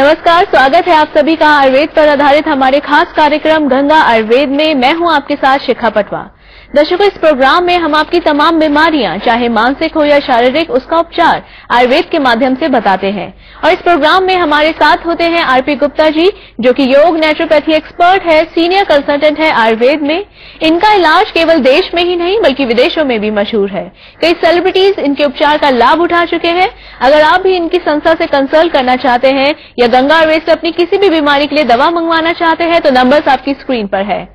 नमस्कार, स्वागत है आप सभी का आयुर्वेद पर आधारित हमारे खास कार्यक्रम गंगा आयुर्वेद में। मैं हूं आपके साथ शिखा पटवा। दर्शकों, इस प्रोग्राम में हम आपकी तमाम बीमारियां, चाहे मानसिक हो या शारीरिक, उसका उपचार आयुर्वेद के माध्यम से बताते हैं। और इस प्रोग्राम में हमारे साथ होते हैं आरपी गुप्ता जी, जो कि योग नेचुरोपैथी एक्सपर्ट है, सीनियर कंसल्टेंट है आयुर्वेद में। इनका इलाज केवल देश में ही नहीं बल्कि विदेशों में भी मशहूर है। कई सेलिब्रिटीज इनके उपचार का लाभ उठा चुके हैं। अगर आप भी इनकी संस्था से कंसल्ट करना चाहते हैं या गंगा आयुर्वेद से अपनी किसी भी बीमारी के लिए दवा मंगवाना चाहते हैं तो नंबर्स आपकी स्क्रीन पर है।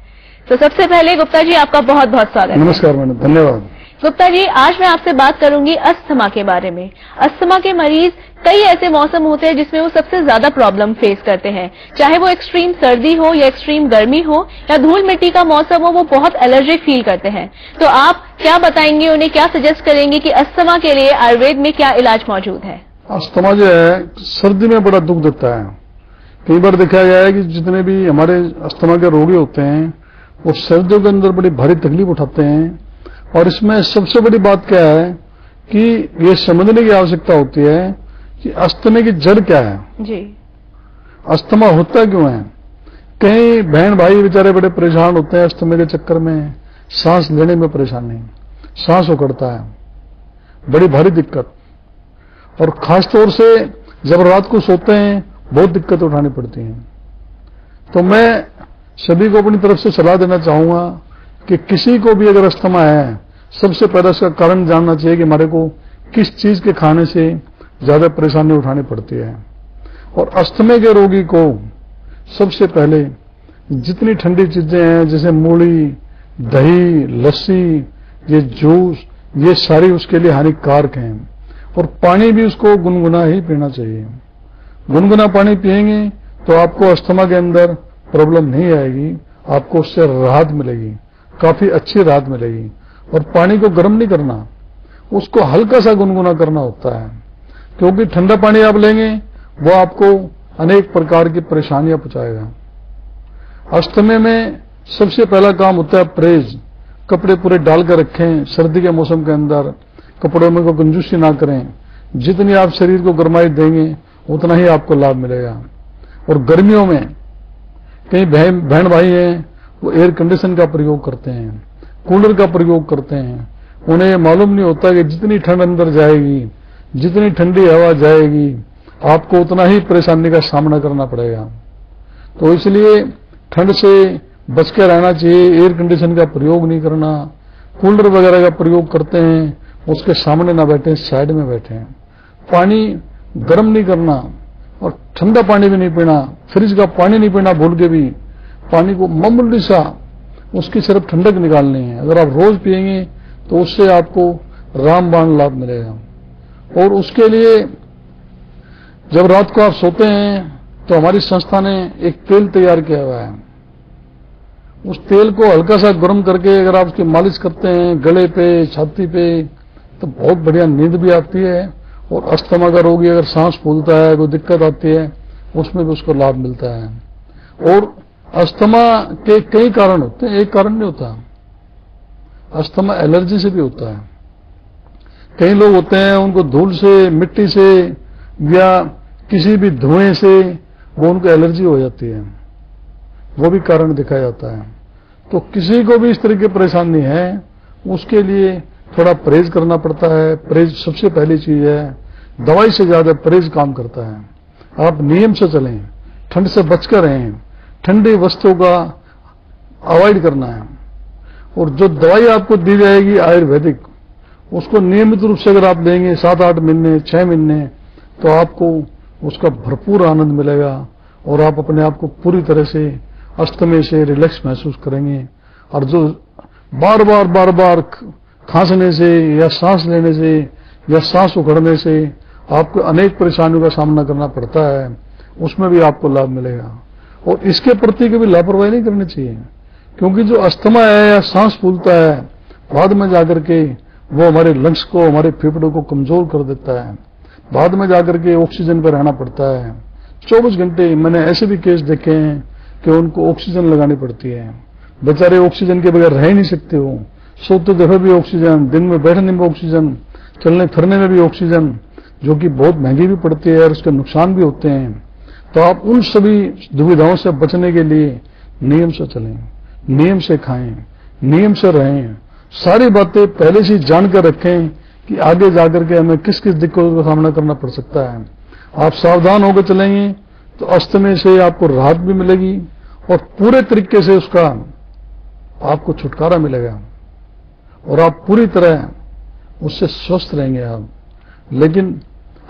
तो सबसे पहले गुप्ता जी, आपका बहुत बहुत स्वागत है। नमस्कार मैडम, धन्यवाद। गुप्ता जी, आज मैं आपसे बात करूंगी अस्थमा के बारे में। अस्थमा के मरीज कई ऐसे मौसम होते हैं जिसमें वो सबसे ज्यादा प्रॉब्लम फेस करते हैं, चाहे वो एक्सट्रीम सर्दी हो या एक्सट्रीम गर्मी हो या धूल मिट्टी का मौसम हो, वो बहुत एलर्जिक फील करते हैं। तो आप क्या बताएंगे, उन्हें क्या सजेस्ट करेंगे कि अस्थमा के लिए आयुर्वेद में क्या इलाज मौजूद है? अस्थमा जो है सर्दी में बड़ा दुख देता है। कई बार देखा गया है कि जितने भी हमारे अस्थमा के रोगी होते हैं वो सर्दियों के अंदर बड़ी भारी तकलीफ उठाते हैं। और इसमें सबसे बड़ी बात क्या है कि ये समझने की आवश्यकता होती है कि अस्थमा की जड़ क्या है जी। अस्थमा होता क्यों है? कई बहन भाई बेचारे बड़े परेशान होते हैं अस्थमा के चक्कर में, सांस लेने में परेशानी, सांस उखड़ता है, बड़ी भारी दिक्कत। और खासतौर से जब रात को सोते हैं बहुत दिक्कत उठानी पड़ती है। तो मैं सभी को अपनी तरफ से सलाह देना चाहूंगा कि किसी को भी अगर अस्थमा है, सबसे पहले इसका कारण जानना चाहिए कि हमारे को किस चीज के खाने से ज्यादा परेशानी उठानी पड़ती है। और अस्थमा के रोगी को सबसे पहले जितनी ठंडी चीजें हैं जैसे मूली, दही, लस्सी, ये जूस, ये सारी उसके लिए हानिकारक हैं। और पानी भी उसको गुनगुना ही पीना चाहिए। गुनगुना पानी पिएंगे तो आपको अस्थमा के अंदर प्रॉब्लम नहीं आएगी, आपको उससे राहत मिलेगी, काफी अच्छी राहत मिलेगी। और पानी को गर्म नहीं करना, उसको हल्का सा गुनगुना करना होता है, क्योंकि ठंडा पानी आप लेंगे वो आपको अनेक प्रकार की परेशानियां पहुंचाएगा। अस्थमा में सबसे पहला काम होता है परहेज। कपड़े पूरे डाल कर रखें। सर्दी के मौसम के अंदर कपड़ों में कोई कंजूसी ना करें। जितनी आप शरीर को गर्माई देंगे उतना ही आपको लाभ मिलेगा। और गर्मियों में कई बहन भाई हैं वो एयर कंडीशन का प्रयोग करते हैं, कूलर का प्रयोग करते हैं। उन्हें मालूम नहीं होता कि जितनी ठंड अंदर जाएगी, जितनी ठंडी हवा जाएगी, आपको उतना ही परेशानी का सामना करना पड़ेगा। तो इसलिए ठंड से बच के रहना चाहिए। एयर कंडीशन का प्रयोग नहीं करना। कूलर वगैरह का प्रयोग करते हैं उसके सामने ना बैठे, साइड में बैठे। पानी गर्म नहीं करना और ठंडा पानी भी नहीं पीना। फ्रिज का पानी नहीं पीना भूल के भी। पानी को मामूली सा उसकी सिर्फ ठंडक निकालनी है। अगर आप रोज पिएंगे तो उससे आपको रामबाण लाभ मिलेगा। और उसके लिए जब रात को आप सोते हैं तो हमारी संस्था ने एक तेल तैयार किया हुआ है। उस तेल को हल्का सा गर्म करके अगर आप उसकी मालिश करते हैं गले पे, छाती पे, तो बहुत बढ़िया नींद भी आती है। और अस्थमा का रोगी अगर सांस फूलता है, कोई दिक्कत आती है, उसमें भी उसको लाभ मिलता है। और अस्थमा के कई कारण होते हैं, एक कारण नहीं होता। अस्थमा एलर्जी से भी होता है। कई लोग होते हैं उनको धूल से, मिट्टी से या किसी भी धुएं से वो उनको एलर्जी हो जाती है, वो भी कारण देखा जाता है। तो किसी को भी इस तरह की परेशानी है उसके लिए थोड़ा परहेज करना पड़ता है। परहेज सबसे पहली चीज है। दवाई से ज्यादा परहेज काम करता है। आप नियम से चलें, ठंड से बचकर रहें, ठंडी वस्तुओं का अवॉइड करना है। और जो दवाई आपको दी जाएगी आयुर्वेदिक, उसको नियमित रूप से अगर आप लेंगे 7-8 महीने, 6 महीने, तो आपको उसका भरपूर आनंद मिलेगा और आप अपने आप को पूरी तरह से अस्थमा से रिलैक्स महसूस करेंगे। और जो बार बार खांसने से या सांस लेने से या सांस उखड़ने से आपको अनेक परेशानियों का सामना करना पड़ता है, उसमें भी आपको लाभ मिलेगा। और इसके प्रति कभी लापरवाही नहीं करनी चाहिए, क्योंकि जो अस्थमा है या सांस फूलता है बाद में जाकर के वो हमारे लंग्स को, हमारे फेफड़ों को कमजोर कर देता है। बाद में जाकर के ऑक्सीजन पर रहना पड़ता है 24 घंटे। मैंने ऐसे भी केस देखे हैं कि उनको ऑक्सीजन लगानी पड़ती है। बेचारे ऑक्सीजन के बगैर रह ही नहीं सकते हो। सोते दफे भी ऑक्सीजन, दिन में बैठने में ऑक्सीजन, चलने फिरने में भी ऑक्सीजन, जो कि बहुत महंगी भी पड़ती है और उसके नुकसान भी होते हैं। तो आप उन सभी दुविधाओं से बचने के लिए नियम से चलें, नियम से खाएं, नियम से रहें, सारी बातें पहले से जान कर रखें कि आगे जाकर के हमें किस किस दिक्कतों का सामना करना पड़ सकता है। आप सावधान होकर चलेंगे तो अस्थमा से आपको राहत भी मिलेगी और पूरे तरीके से उसका आपको छुटकारा मिलेगा और आप पूरी तरह उससे स्वस्थ रहेंगे आप। लेकिन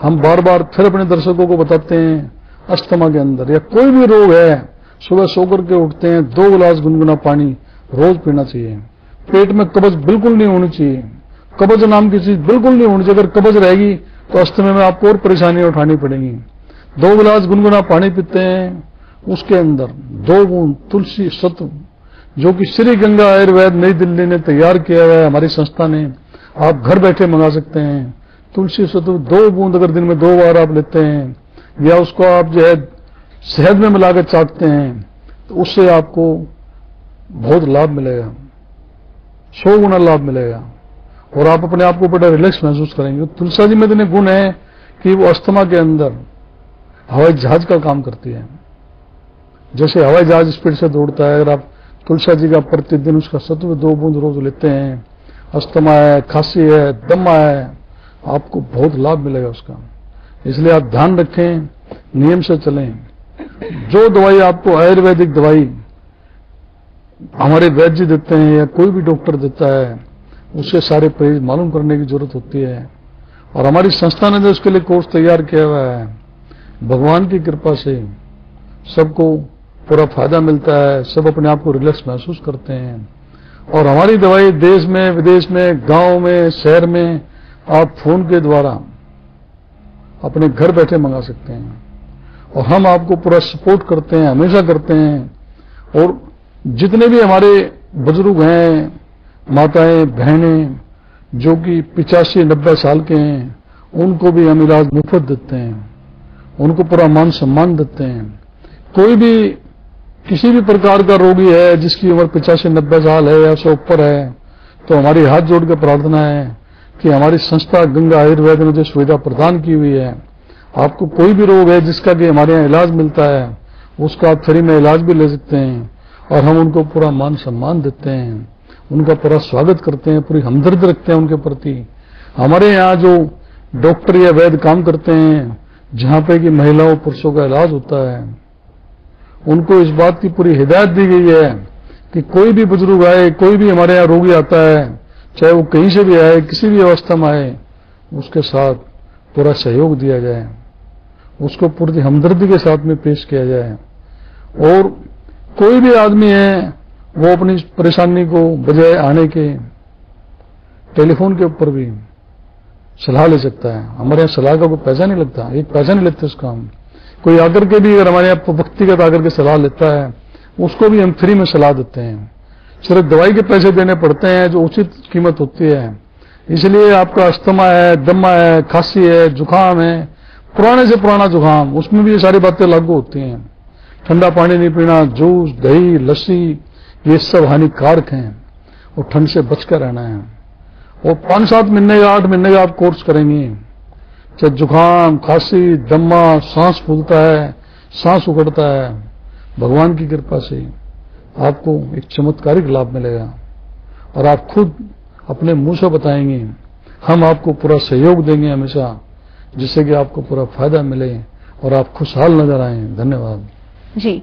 हम बार बार फिर अपने दर्शकों को बताते हैं, अस्थमा के अंदर या कोई भी रोग है, सुबह सोकर के उठते हैं 2 गिलास गुनगुना पानी रोज पीना चाहिए। पेट में कब्ज बिल्कुल नहीं होनी चाहिए, कब्ज नाम की चीज बिल्कुल नहीं होनी चाहिए। अगर कब्ज रहेगी तो अस्थमा में आपको और परेशानियां उठानी पड़ेंगी। 2 गिलास गुनगुना पानी पीते हैं, उसके अंदर 2 बूंद तुलसी सत्व, जो कि श्री गंगा आयुर्वेद नई दिल्ली ने तैयार किया हुआ है, हमारी संस्था ने, आप घर बैठे मंगा सकते हैं। तुलसी सत्व 2 बूंद अगर दिन में 2 बार आप लेते हैं या उसको आप जो है शहद में मिलाकर चाटते हैं तो उससे आपको बहुत लाभ मिलेगा, 100 गुना लाभ मिलेगा और आप अपने आप को बड़ा रिलैक्स महसूस करेंगे। तुलसी जी में इतने गुण है कि वो अस्थमा के अंदर हवाई जहाज का काम करती है। जैसे हवाई जहाज स्पीड से दौड़ता है, अगर आप तुलसी जी का प्रतिदिन उसका सत्व 2 बूंद रोज लेते हैं, अस्थमा है, खांसी है, दमा है, आपको बहुत लाभ मिलेगा उसका। इसलिए आप ध्यान रखें, नियम से चलें। जो दवाई आपको आयुर्वेदिक दवाई हमारे वैद्य जी देते हैं या कोई भी डॉक्टर देता है, उससे सारे परहेज मालूम करने की जरूरत होती है और हमारी संस्था ने जो उसके लिए कोर्स तैयार किया हुआ है, भगवान की कृपा से सबको पूरा फायदा मिलता है, सब अपने आप को रिलैक्स महसूस करते हैं। और हमारी दवाई देश में, विदेश में, गांव में, शहर में आप फोन के द्वारा अपने घर बैठे मंगा सकते हैं और हम आपको पूरा सपोर्ट करते हैं, हमेशा करते हैं। और जितने भी हमारे बुजुर्ग हैं, माताएं, बहनें जो कि 85-90 साल के हैं, उनको भी हम इलाज मुफ्त देते हैं, उनको पूरा मान सम्मान देते हैं। कोई भी किसी भी प्रकार का रोगी है जिसकी उम्र 85-90 साल है या उससे ऊपर है, तो हमारी हाथ जोड़ के प्रार्थना है कि हमारी संस्था गंगा आयुर्वेद ने जो सुविधा प्रदान की हुई है, आपको कोई भी रोग है जिसका कि हमारे यहाँ इलाज मिलता है, उसका आप फ्री में इलाज भी ले सकते हैं और हम उनको पूरा मान सम्मान देते हैं, उनका पूरा स्वागत करते हैं, पूरी हमदर्द रखते हैं उनके प्रति। हमारे यहाँ जो डॉक्टर या वैद्य काम करते हैं, जहां पे कि महिलाओं पुरुषों का इलाज होता है, उनको इस बात की पूरी हिदायत दी गई है कि कोई भी बुजुर्ग आए, कोई भी हमारे यहाँ रोगी आता है, चाहे वो कहीं से भी आए, किसी भी अवस्था में आए, उसके साथ पूरा सहयोग दिया जाए, उसको पूरी हमदर्दी के साथ में पेश किया जाए। और कोई भी आदमी है वो अपनी परेशानी को बजाय आने के टेलीफोन के ऊपर भी सलाह ले सकता है। हमारे यहाँ सलाह का कोई पैसा नहीं लगता, एक पैसा नहीं लेते उसका हम। कोई आकर के भी अगर हमारे यहाँ व्यक्तिगत आकर के सलाह लेता है, उसको भी हम फ्री में सलाह देते हैं। सिर्फ दवाई के पैसे देने पड़ते हैं जो उचित कीमत होती है। इसलिए आपका अस्थमा है, दमा है, खांसी है, जुकाम है, पुराने से पुराना जुकाम, उसमें भी ये सारी बातें लागू होती हैं। ठंडा पानी नहीं पीना, जूस, दही, लस्सी, ये सब हानिकारक हैं और ठंड से बचकर रहना है। और 5-7 महीने का, 8 महीने का आप कोर्स करेंगे, चाहे जुकाम, खांसी, दमा, सांस फूलता है, सांस उखड़ता है, भगवान की कृपा से आपको एक चमत्कारिक लाभ मिलेगा और आप खुद अपने मुंह से बताएंगे। हम आपको पूरा सहयोग देंगे हमेशा, जिससे कि आपको पूरा फायदा मिले और आप खुशहाल नजर आए। धन्यवाद जी।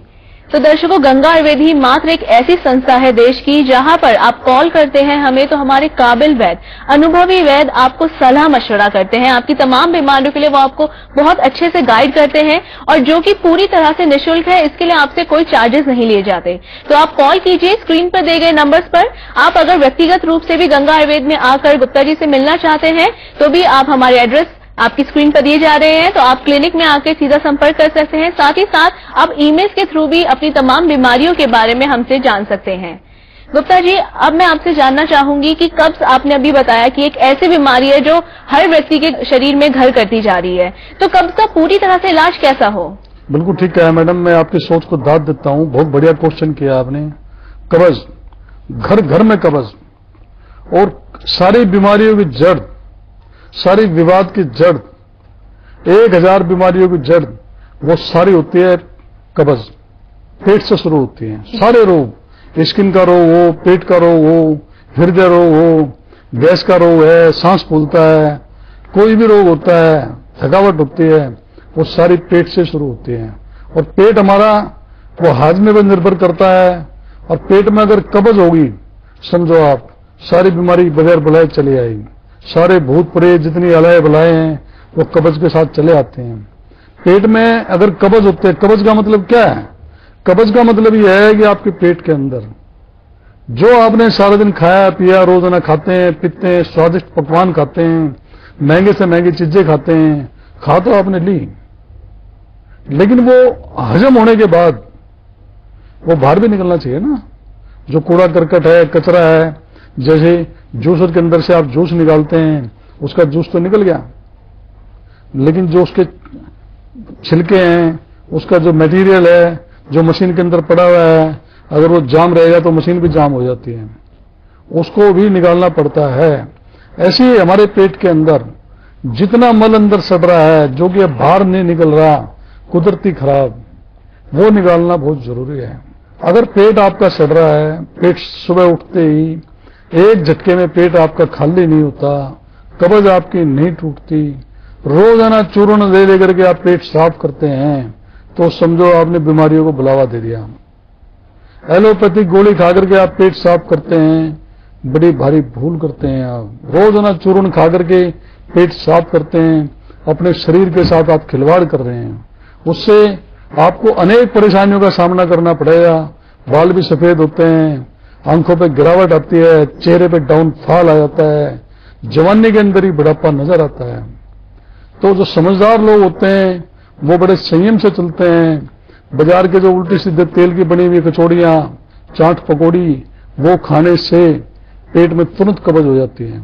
तो दर्शकों, गंगा आयुर्वेद ही मात्र एक ऐसी संस्था है देश की जहां पर आप कॉल करते हैं हमें, तो हमारे काबिल वैद्य, अनुभवी वैद्य आपको सलाह मशवरा करते हैं। आपकी तमाम बीमारियों के लिए वो आपको बहुत अच्छे से गाइड करते हैं और जो कि पूरी तरह से निःशुल्क है, इसके लिए आपसे कोई चार्जेस नहीं लिए जाते। तो आप कॉल कीजिए स्क्रीन पर दिए गए नंबर्स पर। आप अगर व्यक्तिगत रूप से भी गंगा आयुर्वेद में आकर गुप्ता जी से मिलना चाहते हैं तो भी आप हमारे एड्रेस आपकी स्क्रीन पर दिए जा रहे हैं, तो आप क्लिनिक में आकर सीधा संपर्क कर सकते हैं। साथ ही साथ आप ईमेल के थ्रू भी अपनी तमाम बीमारियों के बारे में हमसे जान सकते हैं। गुप्ता जी, अब मैं आपसे जानना चाहूंगी कि कब्ज आपने अभी बताया कि एक ऐसी बीमारी है जो हर व्यक्ति के शरीर में घर करती जा रही है, तो कब्ज का पूरी तरह से इलाज कैसा हो? बिल्कुल ठीक है मैडम, मैं आपकी सोच को दाद देता हूं। बहुत बढ़िया क्वेश्चन किया आपने। कब्ज, घर घर में कब्ज और सारी बीमारियों की जड़, सारी विवाद की जड़, 1000 बीमारियों की जड़ वो सारी होती है कब्ज, पेट से शुरू होती है। सारे रोग, स्किन का रोग हो, पेट का रोग हो, हृदय रोग हो, गैस का रोग है, सांस फूलता है, कोई भी रोग होता है, थकावट होती है, वो सारी पेट से शुरू होती है। और पेट हमारा वो हाजमे पर निर्भर करता है, और पेट में अगर कब्ज होगी समझो आप सारी बीमारी बगैर बुलाए चली आएगी। सारे भूत प्रेत जितनी अलाए बुलाए हैं वो कब्ज के साथ चले आते हैं। पेट में अगर कब्ज होते हैं, कब्ज का मतलब क्या है? कब्ज का मतलब यह है कि आपके पेट के अंदर जो आपने सारा दिन खाया पिया, रोजाना खाते हैं पीते हैं, स्वादिष्ट पकवान खाते हैं, महंगे से महंगी चीजें खाते हैं, खा तो आपने ली, लेकिन वो हजम होने के बाद वो बाहर भी निकलना चाहिए ना। जो कूड़ा करकट है, कचरा है, जैसे जूसर के अंदर से आप जूस निकालते हैं, उसका जूस तो निकल गया, लेकिन जो उसके छिलके हैं, उसका जो मटेरियल है जो मशीन के अंदर पड़ा हुआ है, अगर वो जाम रहेगा तो मशीन भी जाम हो जाती है, उसको भी निकालना पड़ता है। ऐसे ही हमारे पेट के अंदर जितना मल अंदर सड़ रहा है, जो कि अब बाहर नहीं निकल रहा, कुदरती खराब, वो निकालना बहुत जरूरी है। अगर पेट आपका सड़ रहा है, पेट सुबह उठते ही एक झटके में पेट आपका खाली नहीं होता, कब्ज आपकी नहीं टूटती, रोजाना चूर्ण ले लेकर के आप पेट साफ करते हैं, तो समझो आपने बीमारियों को बुलावा दे दिया। एलोपैथिक गोली खा करके आप पेट साफ करते हैं, बड़ी भारी भूल करते हैं आप। रोजाना चूर्ण खा करके पेट साफ करते हैं, अपने शरीर के साथ आप खिलवाड़ कर रहे हैं, उससे आपको अनेक परेशानियों का सामना करना पड़ेगा। बाल भी सफेद होते हैं, आंखों पे गिरावट आती है, चेहरे पे डाउनफॉल आ जाता है, जवानी के अंदर ही बुढ़ापा नजर आता है। तो जो समझदार लोग होते हैं वो बड़े संयम से चलते हैं। बाजार के जो उल्टी सीधे तेल की बनी हुई कचौड़ियां, चाट पकौड़ी, वो खाने से पेट में तुरंत कब्ज हो जाती है,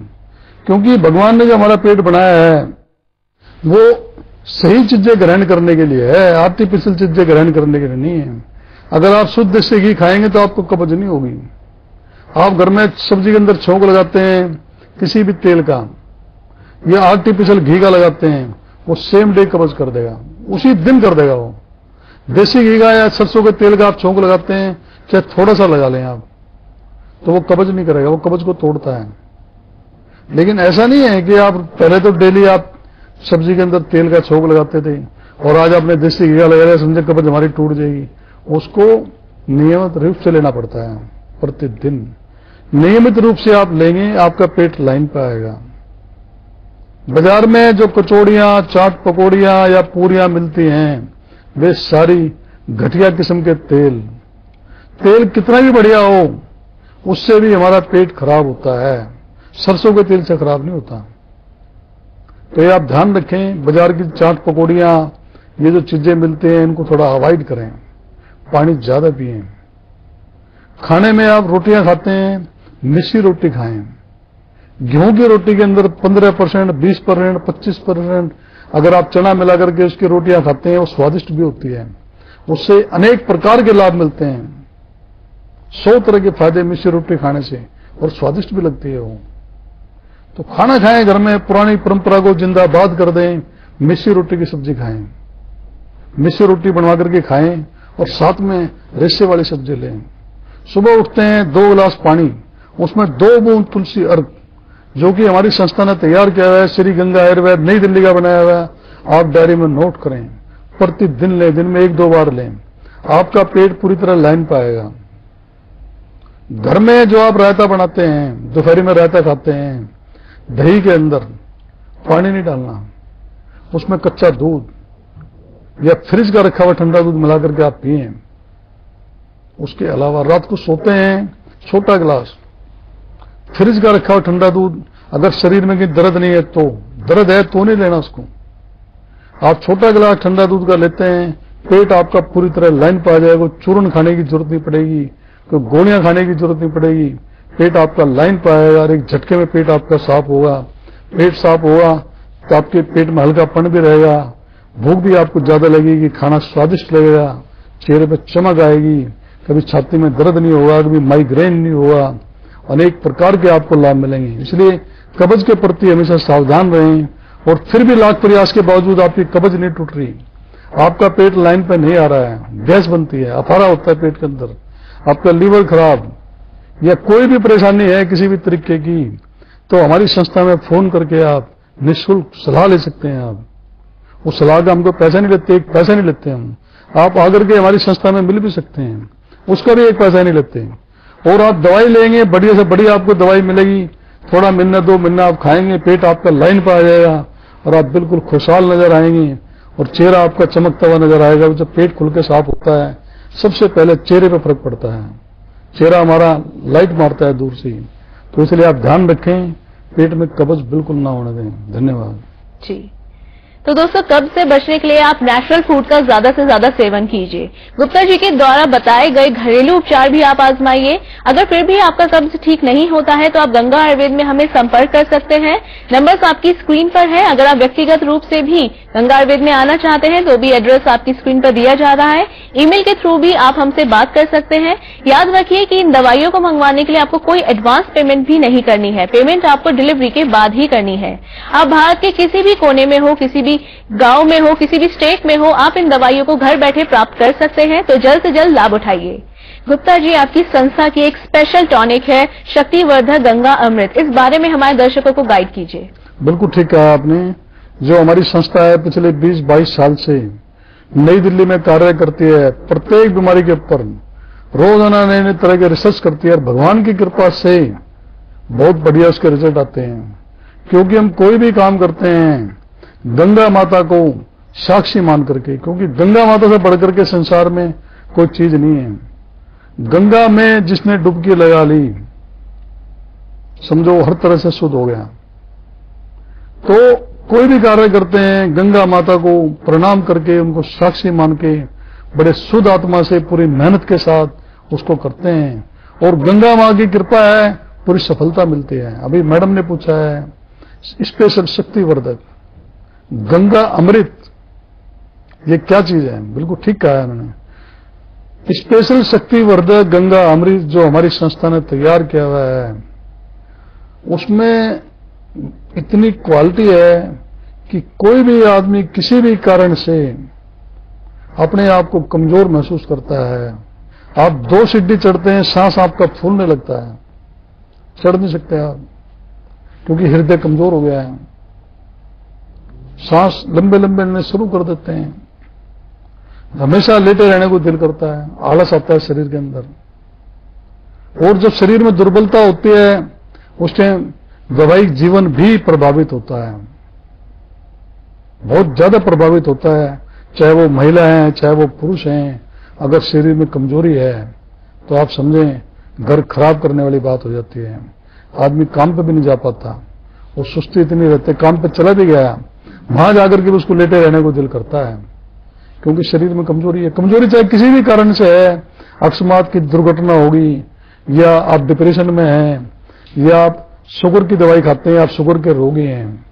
क्योंकि भगवान ने जो हमारा पेट बनाया है वो सही चीजें ग्रहण करने के लिए है, आर्टिफिशियल चीजें ग्रहण करने के लिए नहीं है। अगर आप शुद्ध देसी घी खाएंगे तो आपको कब्ज नहीं होगी। आप घर में सब्जी के अंदर छोंक लगाते हैं किसी भी तेल का या आर्टिफिशियल घी का लगाते हैं, वो सेम डे कब्ज कर देगा, उसी दिन कर देगा वो। देसी घी का या सरसों के तेल का आप छोंक लगाते हैं, चाहे थोड़ा सा लगा लें आप, तो वो कब्ज नहीं करेगा, वो कब्ज को तोड़ता है। लेकिन ऐसा नहीं है कि आप पहले तो डेली आप सब्जी के अंदर तेल का छोंक लगाते थे और आज आपने देसी घी का लगा लिया, समझे कब्ज हमारी टूट जाएगी। उसको नियमित रूप से लेना पड़ता है, प्रतिदिन नियमित रूप से आप लेंगे, आपका पेट लाइन पे आएगा। बाजार में जो कचौड़ियां, चाट पकौड़ियां या पूरियां मिलती हैं, वे सारी घटिया किस्म के तेल कितना भी बढ़िया हो, उससे भी हमारा पेट खराब होता है, सरसों के तेल से खराब नहीं होता। तो ये आप ध्यान रखें, बाजार की चाट पकौड़ियां, ये जो चीजें मिलती हैं इनको थोड़ा अवॉइड करें, पानी ज्यादा पिएं। खाने में आप रोटियां खाते हैं, मिस्सी रोटी खाएं। गेहूं की रोटी के अंदर 15%, 20%, 25% अगर आप चना मिला करके उसकी रोटियां खाते हैं, वो स्वादिष्ट भी होती है, उससे अनेक प्रकार के लाभ मिलते हैं। 100 तरह के फायदे मिस्सी रोटी खाने से, और स्वादिष्ट भी लगती है वो। तो खाना खाएं, घर में पुरानी परंपरा को जिंदाबाद कर दें, मिस्सी रोटी की सब्जी खाएं, मिस्सी रोटी बनवा करके खाएं, और साथ में रेशे वाली सब्जी लें। सुबह उठते हैं 2 गिलास पानी, उसमें 2 बूंद तुलसी अर्क, जो कि हमारी संस्था ने तैयार किया हुआ है, श्री गंगा आयुर्वेद नई दिल्ली का बनाया हुआ है, आप डायरी में नोट करें, प्रतिदिन लें, दिन में 1-2 बार लें, आपका पेट पूरी तरह लाइन पाएगा। घर में जो आप रायता बनाते हैं, दोपहर में रायता खाते हैं, दही के अंदर पानी नहीं डालना, उसमें कच्चा दूध या फ्रिज का रखा हुआ ठंडा दूध मिला करके आप पिए। उसके अलावा रात को सोते हैं, छोटा गिलास फ्रिज का रखा हुआ ठंडा दूध, अगर शरीर में कहीं दर्द नहीं है तो, दर्द है तो नहीं लेना उसको, आप छोटा गिलास ठंडा दूध का लेते हैं, पेट आपका पूरी तरह लाइन पा जाएगा, चूर्ण खाने की जरूरत नहीं पड़ेगी, कोई गोलियां खाने की जरूरत नहीं पड़ेगी, पेट आपका लाइन पाएगा और एक झटके में पेट आपका साफ होगा। पेट साफ होगा तो आपके पेट में हल्कापन भी रहेगा, भूख भी आपको ज्यादा लगेगी, खाना स्वादिष्ट लगेगा, चेहरे पर चमक आएगी, कभी छाती में दर्द नहीं होगा, कभी माइग्रेन नहीं होगा, अनेक प्रकार के आपको लाभ मिलेंगे। इसलिए कब्ज के प्रति हमेशा सावधान रहें, और फिर भी लाख प्रयास के बावजूद आपकी कब्ज नहीं टूट रही, आपका पेट लाइन पे नहीं आ रहा है, गैस बनती है, अफारा होता है पेट के अंदर, आपका लीवर खराब या कोई भी परेशानी है किसी भी तरीके की, तो हमारी संस्था में फोन करके आप निःशुल्क सलाह ले सकते हैं। आप उस सलाह का हमको पैसा नहीं लेते, एक पैसा नहीं लेते हम। आप आकर के हमारी संस्था में मिल भी सकते हैं, उसका भी एक पैसा नहीं लेते। और आप दवाई लेंगे, बढ़िया से बढ़िया आपको दवाई मिलेगी, थोड़ा महीना 2 महीना आप खाएंगे, पेट आपका लाइन पर आ जाएगा और आप बिल्कुल खुशहाल नजर आएंगे और चेहरा आपका चमकता हुआ नजर आएगा। जब पेट खुल के साफ होता है, सबसे पहले चेहरे पर फर्क पड़ता है, चेहरा हमारा लाइट मारता है दूर से। तो इसलिए आप ध्यान रखें, पेट में कब्ज बिल्कुल ना होने दें। धन्यवाद जी। तो दोस्तों, कब्ज से बचने के लिए आप नेचुरल फूड का ज्यादा से ज्यादा सेवन कीजिए। गुप्ता जी के द्वारा बताए गए घरेलू उपचार भी आप आजमाइए। अगर फिर भी आपका कब्ज ठीक नहीं होता है तो आप गंगा आयुर्वेद में हमें संपर्क कर सकते हैं। नंबर्स आपकी स्क्रीन पर है। अगर आप व्यक्तिगत रूप से भी गंगा आयुर्वेद में आना चाहते हैं तो भी एड्रेस आपकी स्क्रीन पर दिया जा रहा है। ईमेल के थ्रू भी आप हमसे बात कर सकते हैं। याद रखिए कि इन दवाइयों को मंगवाने के लिए आपको कोई एडवांस पेमेंट भी नहीं करनी है। पेमेंट आपको डिलीवरी के बाद ही करनी है। आप भारत के किसी भी कोने में हो, किसी भी गांव में हो, किसी भी स्टेट में हो, आप इन दवाइयों को घर बैठे प्राप्त कर सकते हैं। तो जल्द से जल्द लाभ उठाइए। गुप्ता जी, आपकी संस्था की एक स्पेशल टॉनिक है शक्तिवर्धक गंगा अमृत, इस बारे में हमारे दर्शकों को गाइड कीजिए। बिल्कुल ठीक कहा आपने। जो हमारी संस्था है पिछले 20-22 साल से नई दिल्ली में कार्य करती है, प्रत्येक बीमारी के ऊपर रोजाना नए नए तरह के रिसर्च करती है और भगवान की कृपा से बहुत बढ़िया उसके रिजल्ट आते हैं। क्योंकि हम कोई भी काम करते हैं गंगा माता को साक्षी मान करके, क्योंकि गंगा माता से बढ़कर के संसार में कोई चीज नहीं है। गंगा में जिसने डुबकी लगा ली, समझो हर तरह से शुद्ध हो गया। तो कोई भी कार्य करते हैं गंगा माता को प्रणाम करके, उनको साक्षी मान के, बड़े शुद्ध आत्मा से पूरी मेहनत के साथ उसको करते हैं और गंगा मां की कृपा है, पूरी सफलता मिलती है। अभी मैडम ने पूछा है स्पेशल शक्तिवर्धक गंगा अमृत, ये क्या चीज है? बिल्कुल ठीक कहा है मैंने। स्पेशल शक्तिवर्धक गंगा अमृत जो हमारी संस्था ने तैयार किया हुआ है, उसमें इतनी क्वालिटी है कि कोई भी आदमी किसी भी कारण से अपने आप को कमजोर महसूस करता है, आप 2 सीढ़ी चढ़ते हैं, सांस आपका फूलने लगता है, चढ़ नहीं सकते आप, क्योंकि हृदय कमजोर हो गया है, सांस लंबे लंबे लेने शुरू कर देते हैं, हमेशा लेटे रहने को दिल करता है, आलस आता है शरीर के अंदर। और जब शरीर में दुर्बलता होती है उस टाइम वैवाहिक जीवन भी प्रभावित होता है, बहुत ज्यादा प्रभावित होता है, चाहे वो महिला हैं चाहे वो पुरुष हैं। अगर शरीर में कमजोरी है तो आप समझें घर खराब करने वाली बात हो जाती है। आदमी काम पे भी नहीं जा पाता, वो सुस्ती इतनी रहती है, काम पे चला भी गया, वहां जाकर के भी उसको लेटे रहने को दिल करता है, क्योंकि शरीर में कमजोरी है। कमजोरी चाहे किसी भी कारण से है, अकस्मात की दुर्घटना होगी, या आप डिप्रेशन में हैं, या आप शुगर की दवाई खाते हैं, आप शुगर के रोगी हैं,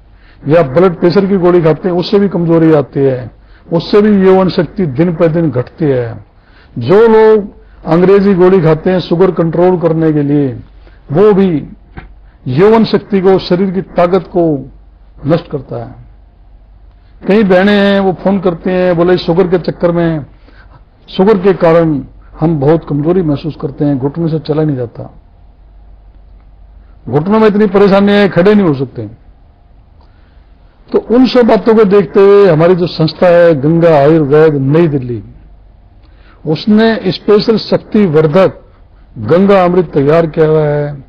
या ब्लड प्रेशर की गोली खाते हैं, उससे भी कमजोरी आती है, उससे भी यौवन शक्ति दिन पर दिन घटती है। जो लोग अंग्रेजी गोली खाते हैं शुगर कंट्रोल करने के लिए, वो भी यौवन शक्ति को, शरीर की ताकत को नष्ट करता है। कई बहनें हैं वो फोन करते हैं, बोले शुगर के चक्कर में, शुगर के कारण हम बहुत कमजोरी महसूस करते हैं, घुटनों से चला नहीं जाता, घुटनों में इतनी परेशानी है, खड़े नहीं हो सकते। तो उन सब बातों को देखते हुए हमारी जो संस्था है गंगा आयुर्वेद नई दिल्ली, उसने स्पेशल शक्तिवर्धक गंगा अमृत तैयार किया हुआ है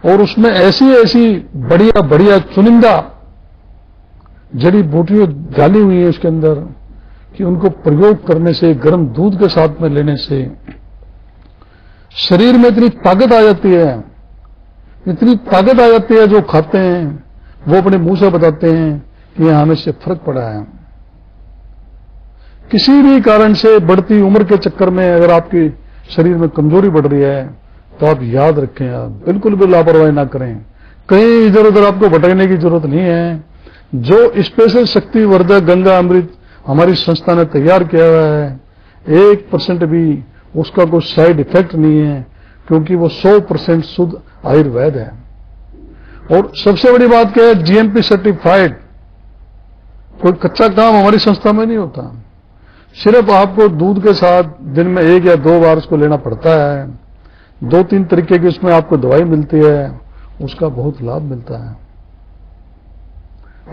और उसमें ऐसी ऐसी बढ़िया बढ़िया चुनिंदा जड़ी बूटियां डाली हुई है उसके अंदर कि उनको प्रयोग करने से, गर्म दूध के साथ में लेने से शरीर में इतनी ताकत आ जाती है, इतनी ताकत आ जाती है। जो खाते हैं वो अपने मुंह से बताते हैं कि यहां हमें से फर्क पड़ा है। किसी भी कारण से बढ़ती उम्र के चक्कर में अगर आपकी शरीर में कमजोरी बढ़ रही है तो आप याद रखें, आप बिल्कुल भी लापरवाही ना करें, कहीं इधर उधर आपको भटकने की जरूरत नहीं है। जो स्पेशल शक्तिवर्धक गंगा अमृत हमारी संस्था ने तैयार किया हुआ है, 1% भी उसका कोई साइड इफेक्ट नहीं है, क्योंकि वो 100% शुद्ध आयुर्वेद है। और सबसे बड़ी बात क्या है, GMP सर्टिफाइड। कोई कच्चा काम हमारी संस्था में नहीं होता। सिर्फ आपको दूध के साथ दिन में 1 या 2 बार उसको लेना पड़ता है। 2-3 तरीके की उसमें आपको दवाई मिलती है, उसका बहुत लाभ मिलता है।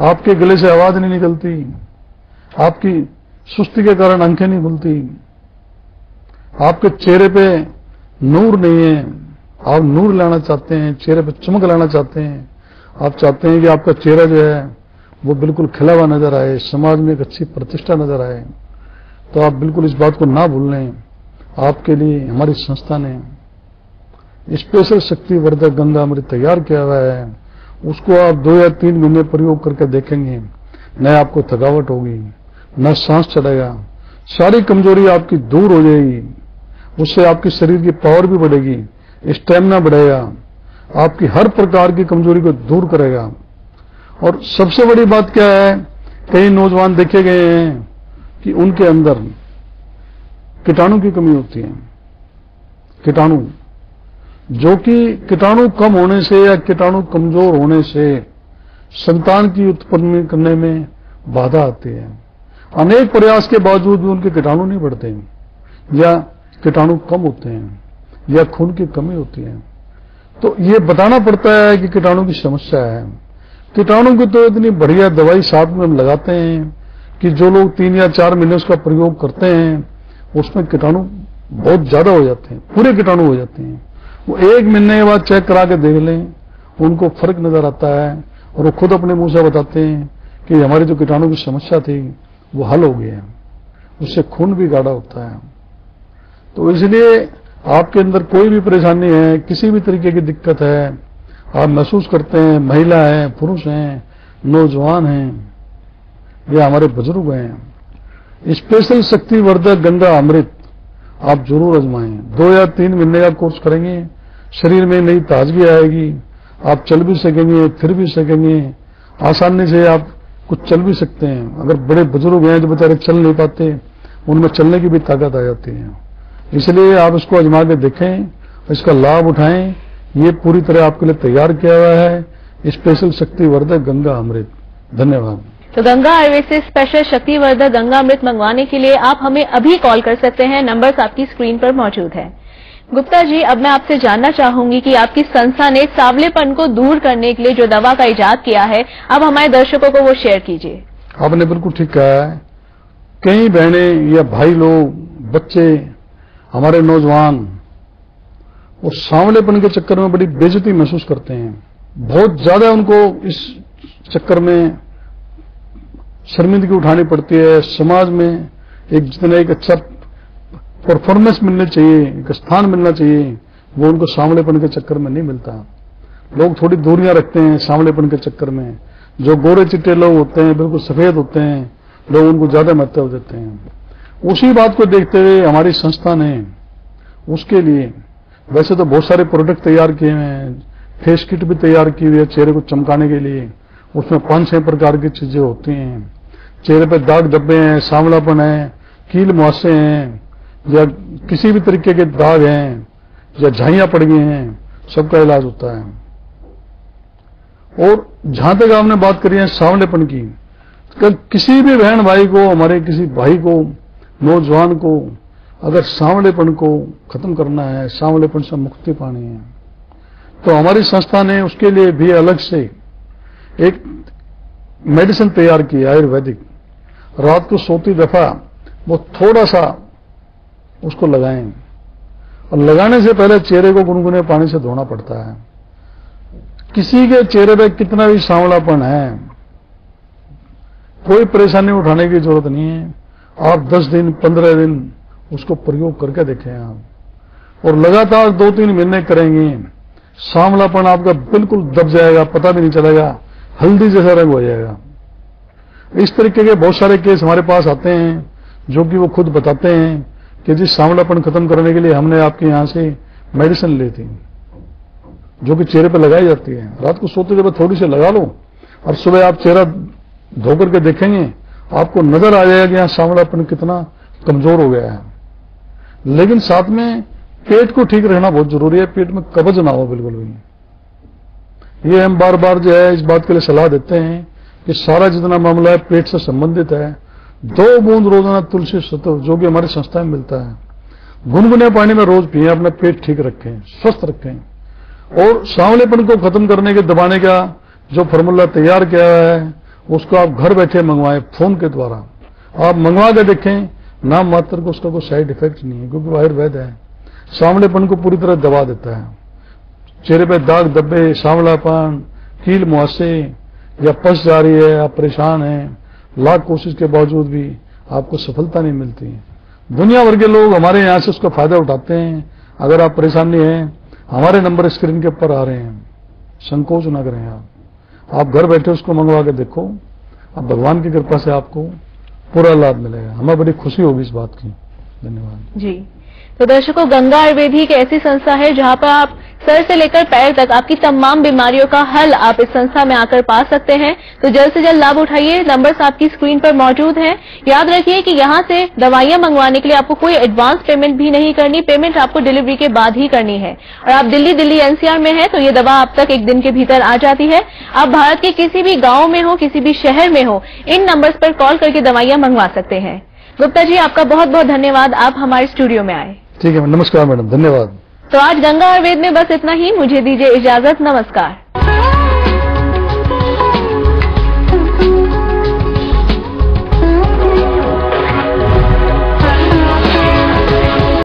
आपके गले से आवाज नहीं निकलती, आपकी सुस्ती के कारण आंखें नहीं खुलती, आपके चेहरे पे नूर नहीं है। आप नूर लाना चाहते हैं, चेहरे पे चमक लाना चाहते हैं, आप चाहते हैं कि आपका चेहरा जो है वो बिल्कुल खिला हुआ नजर आए, समाज में एक अच्छी प्रतिष्ठा नजर आए, तो आप बिल्कुल इस बात को ना भूलें। आपके लिए हमारी संस्था ने स्पेशल शक्ति वर्धक गंगा अमृत तैयार किया हुआ है। उसको आप 2 या 3 महीने प्रयोग करके देखेंगे, न आपको थकावट होगी, न सांस चढ़ेगा, सारी कमजोरी आपकी दूर हो जाएगी। उससे आपकी शरीर की पावर भी बढ़ेगी, स्टेमिना बढ़ेगा, आपकी हर प्रकार की कमजोरी को दूर करेगा। और सबसे बड़ी बात क्या है, कई नौजवान देखे गए हैं कि उनके अंदर कीटाणु की कमी होती है। कीटाणु, जो कि कीटाणु कम होने से या कीटाणु कमजोर होने से संतान की उत्पत्ति करने में बाधा आती है। अनेक प्रयास के बावजूद भी उनके कीटाणु नहीं बढ़ते, या कीटाणु कम होते हैं, या खून की कमी होती है। तो ये बताना पड़ता है कि कीटाणु की समस्या है। कीटाणु की तो इतनी बढ़िया दवाई साथ में हम लगाते हैं कि जो लोग 3 या 4 महीने उसका प्रयोग करते हैं उसमें कीटाणु बहुत ज्यादा हो जाते हैं, पूरे कीटाणु हो जाते हैं। वो 1 महीने के बाद चेक करा के देख लें, उनको फर्क नजर आता है और वो खुद अपने मुंह से बताते हैं कि हमारी जो कीटाणु की समस्या थी वो हल हो गया है, उससे खून भी गाढ़ा होता है। तो इसलिए आपके अंदर कोई भी परेशानी है, किसी भी तरीके की दिक्कत है, आप महसूस करते हैं, महिला है, पुरुष हैं, नौजवान हैं या हमारे बुजुर्ग हैं, स्पेशल शक्ति वर्धक गंगा अमृत आप जरूर आजमाएं। 2 या 3 महीने का कोर्स करेंगे, शरीर में नई ताजगी आएगी, आप चल भी सकेंगे, फिर भी सकेंगे, आसानी से आप कुछ चल भी सकते हैं। अगर बड़े बुजुर्ग हैं जो बेचारे चल नहीं पाते, उनमें चलने की भी ताकत आ जाती है। इसलिए आप इसको आजमा के देखें, इसका लाभ उठाएं। ये पूरी तरह आपके लिए तैयार किया हुआ है स्पेशल शक्ति वर्धक गंगा अमृत। धन्यवाद। तो गंगा आयुर्वेद से स्पेशल शक्ति वर्धक गंगा अमृत मंगवाने के लिए आप हमें अभी कॉल कर सकते हैं, नंबर्स आपकी स्क्रीन पर मौजूद है। गुप्ता जी, अब मैं आपसे जानना चाहूंगी कि आपकी संस्था ने सांवलेपन को दूर करने के लिए जो दवा का इजाद किया है, अब हमारे दर्शकों को वो शेयर कीजिए। आपने बिल्कुल ठीक कहा है। कई बहनें या भाई लोग, बच्चे, हमारे नौजवान, वो सांवलेपन के चक्कर में बड़ी बेइज्जती महसूस करते हैं। बहुत ज्यादा उनको इस चक्कर में शर्मिंदगी उठानी पड़ती है। समाज में एक अच्छा परफॉर्मेंस मिलनी चाहिए, एक स्थान मिलना चाहिए, वो उनको सांवलेपन के चक्कर में नहीं मिलता। लोग थोड़ी दूरियां रखते हैं सांवलेपन के चक्कर में। जो गोरे चिट्टे लोग होते हैं, बिल्कुल सफेद होते हैं, लोग उनको ज्यादा महत्व देते हैं। उसी बात को देखते हुए हमारी संस्था ने उसके लिए वैसे तो बहुत सारे प्रोडक्ट तैयार किए हैं, फेस किट भी तैयार की हुई है चेहरे को चमकाने के लिए। उसमें 5-6 प्रकार की चीजें होती हैं। चेहरे पे दाग धब्बे हैं, सांवलापन है, कील मुहासे हैं, या किसी भी तरीके के दाग हैं, या झाइयां पड़ गई हैं, सबका इलाज होता है। और जहां तक आपने बात करी है सांवलेपन की, किसी भी बहन भाई को, हमारे किसी भाई को, नौजवान को अगर सांवलेपन को खत्म करना है, सांवलेपन से मुक्ति पानी है, तो हमारी संस्था ने उसके लिए भी अलग से एक मेडिसिन तैयार की आयुर्वेदिक। रात को सोती दफा वो थोड़ा सा उसको लगाएं, और लगाने से पहले चेहरे को गुनगुने पानी से धोना पड़ता है। किसी के चेहरे पे कितना भी सांवलापन है, कोई परेशानी उठाने की जरूरत नहीं है। आप 10 दिन 15 दिन उसको प्रयोग करके देखें आप, और लगातार 2-3 महीने करेंगे, सांवलापन आपका बिल्कुल दब जाएगा, पता भी नहीं चलेगा, हल्दी जैसा रंग हो जाएगा। इस तरीके के बहुत सारे केस हमारे पास आते हैं, जो कि वो खुद बताते हैं कि जी सांवलापन खत्म करने के लिए हमने आपके यहां से मेडिसिन ली थी, जो कि चेहरे पर लगाई जाती है। रात को सोते जब थोड़ी सी लगा लो, और सुबह आप चेहरा धो करके देखेंगे, आपको नजर आ जाएगा कि यहां सांवलापन कितना कमजोर हो गया है। लेकिन साथ में पेट को ठीक रखना बहुत जरूरी है, पेट में कब्ज ना हो बिल्कुल भी। ये हम बार बार जो है इस बात के लिए सलाह देते हैं कि सारा जितना मामला है पेट से संबंधित है, 2 बूंद रोजाना तुलसी सत्व, जो कि हमारी संस्था में मिलता है, गुनगुने पानी में रोज पिए, अपना पेट ठीक रखें, स्वस्थ रखें। और सांवलेपन को खत्म करने के, दबाने का जो फॉर्मूला तैयार किया है, उसको आप घर बैठे मंगवाएं, फोन के द्वारा आप मंगवा के देखें। नाम मात्र को उसका कोई साइड इफेक्ट नहीं है, क्योंकि आयुर्वेद है, सांवलेपन को पूरी तरह दबा देता है। चेहरे पे दाग धब्बे, सांवलापन, कील मुहासे या पस जा रही है, आप परेशान हैं, लाख कोशिश के बावजूद भी आपको सफलता नहीं मिलती। दुनिया भर के लोग हमारे यहां से उसका फायदा उठाते हैं। अगर आप परेशानी है, हमारे नंबर स्क्रीन के ऊपर आ रहे हैं, संकोच न करें। आप घर बैठे उसको मंगवा के देखो, अब भगवान की कृपा से आपको पूरा लाभ मिलेगा। हमें बड़ी खुशी होगी इस बात की। धन्यवाद जी। तो दर्शकों, गंगा आयुर्वेद ही एक ऐसी संस्था है जहां पर आप सर से लेकर पैर तक आपकी तमाम बीमारियों का हल आप इस संस्था में आकर पा सकते हैं। तो जल्द से जल्द लाभ उठाइए। नंबर्स आपकी स्क्रीन पर मौजूद हैं। याद रखिए कि यहां से दवाइयां मंगवाने के लिए आपको कोई एडवांस पेमेंट भी नहीं करनी, पेमेंट आपको डिलीवरी के बाद ही करनी है। और आप दिल्ली एनसीआर में है तो ये दवा आप तक 1 दिन के भीतर आ जाती है। आप भारत के किसी भी गांव में हो, किसी भी शहर में हो, इन नंबर्स पर कॉल करके दवाइयां मंगवा सकते हैं। गुप्ता जी, आपका बहुत बहुत धन्यवाद, आप हमारे स्टूडियो में आए। ठीक है, नमस्कार मैडम, धन्यवाद। तो आज गंगा आयुर्वेद में बस इतना ही। मुझे दीजिए इजाजत, नमस्कार।